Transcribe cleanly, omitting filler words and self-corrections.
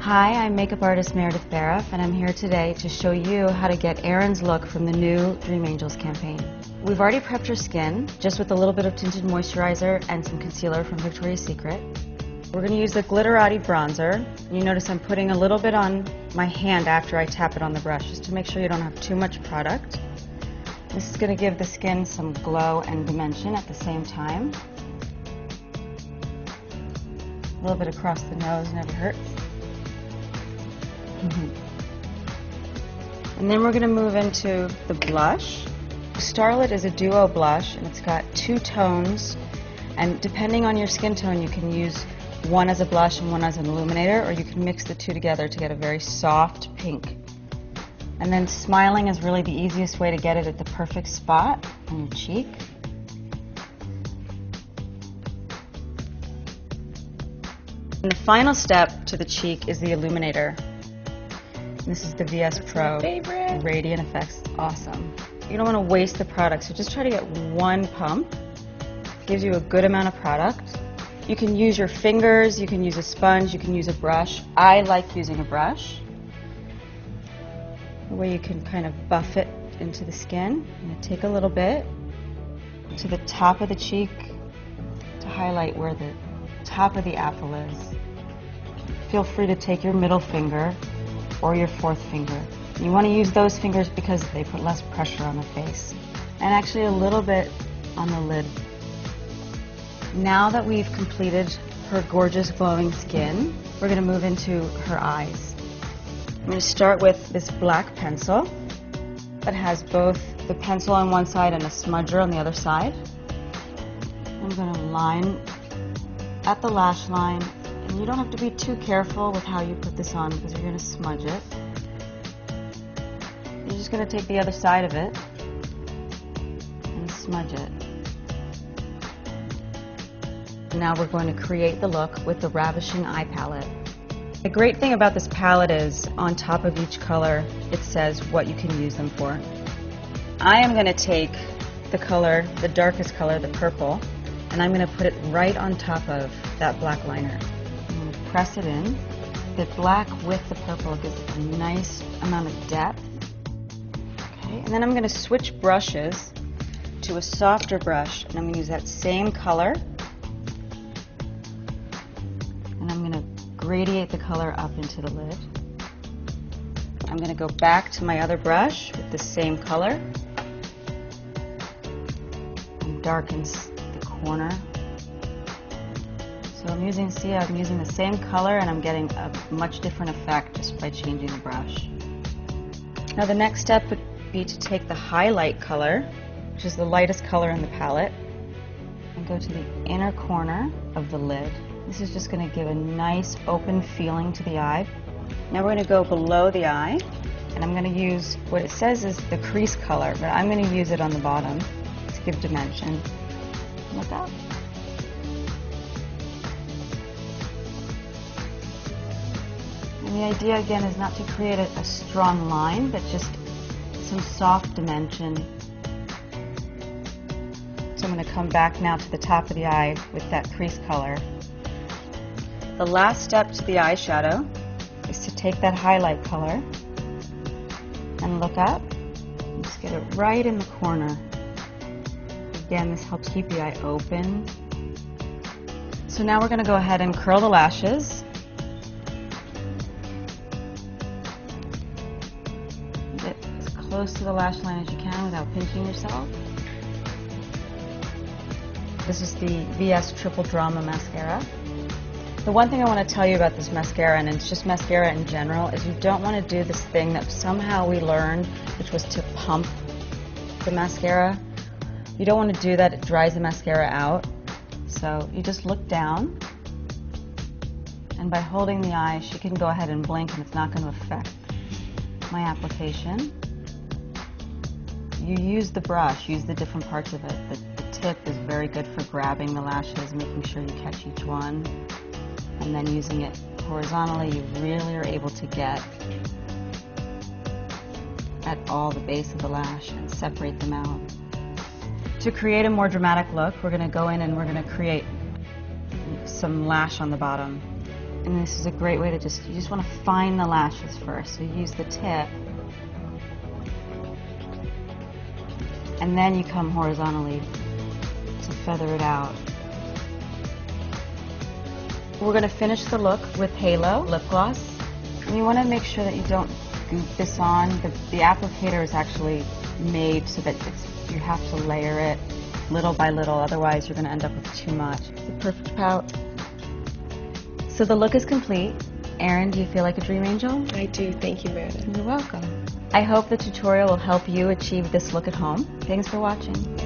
Hi, I'm makeup artist Meredith Bariff, and I'm here today to show you how to get Erin's look from the new Dream Angels campaign. We've already prepped her skin, just with a little bit of tinted moisturizer and some concealer from Victoria's Secret. We're going to use the Glitterati bronzer. You notice I'm putting a little bit on my hand after I tap it on the brush, just to make sure you don't have too much product. This is going to give the skin some glow and dimension at the same time. A little bit across the nose never hurts. And then we're going to move into the blush. Starlit is a duo blush, and it's got two tones, and depending on your skin tone you can use one as a blush and one as an illuminator, or you can mix the two together to get a very soft pink. And then Smiling is really the easiest way to get it at the perfect spot on your cheek. And the final step to the cheek is the illuminator. This is the VS Pro Radiant Effects. Awesome. You don't want to waste the product, so just try to get one pump. It gives you a good amount of product. You can use your fingers, you can use a sponge, you can use a brush. I like using a brush, where you can kind of buff it into the skin. I'm going to take a little bit to the top of the cheek to highlight where the top of the apple is. Feel free to take your middle finger or your fourth finger. You want to use those fingers because they put less pressure on the face, and actually a little bit on the lid. Now that we've completed her gorgeous glowing skin, we're going to move into her eyes. I'm going to start with this black pencil that has both the pencil on one side and a smudger on the other side. I'm going to line at the lash line. And you don't have to be too careful with how you put this on because you're going to smudge it. You're just going to take the other side of it and smudge it. Now we're going to create the look with the Ravishing Eye Palette. The great thing about this palette is on top of each color it says what you can use them for. I am going to take the color, the darkest color, the purple, and I'm going to put it right on top of that black liner. Press it in. The black with the purple gives a nice amount of depth. Okay, and then I'm going to switch brushes to a softer brush, and I'm going to use that same color, and I'm going to gradiate the color up into the lid. I'm going to go back to my other brush with the same color and darken the corner. So I'm using the same color, and I'm getting a much different effect just by changing the brush. Now the next step would be to take the highlight color, which is the lightest color in the palette, and go to the inner corner of the lid. This is just going to give a nice open feeling to the eye. Now we're going to go below the eye, and I'm going to use what it says is the crease color, but I'm going to use it on the bottom to give dimension. Look up. And the idea again is not to create a strong line, but just some soft dimension. So I'm going to come back now to the top of the eye with that crease color. The last step to the eyeshadow is to take that highlight color and look up and just get it right in the corner. Again, this helps keep the eye open. So now we're going to go ahead and curl the lashes. Get as close to the lash line as you can without pinching yourself. This is the VS Triple Drama Mascara. The one thing I want to tell you about this mascara, and it's just mascara in general, is you don't want to do this thing that somehow we learned, which was to pump the mascara. You don't want to do that, it dries the mascara out. So you just look down, and by holding the eye, she can go ahead and blink and it's not going to affect my application. You use the brush, use the different parts of it. The tip is very good for grabbing the lashes, making sure you catch each one. And then using it horizontally, you really are able to get at all the base of the lash and separate them out. To create a more dramatic look, we're going to go in and we're going to create some lash on the bottom. And this is a great way to you just want to find the lashes first. So you use the tip, and then you come horizontally to feather it out. We're going to finish the look with Halo lip gloss. And you want to make sure that you don't goop this on. The applicator is actually made so that you have to layer it little by little, otherwise you're going to end up with too much. It's a perfect pout. So the look is complete. Erin, do you feel like a dream angel? I do. Thank you, Meredith. You're welcome. I hope the tutorial will help you achieve this look at home. Thanks for watching.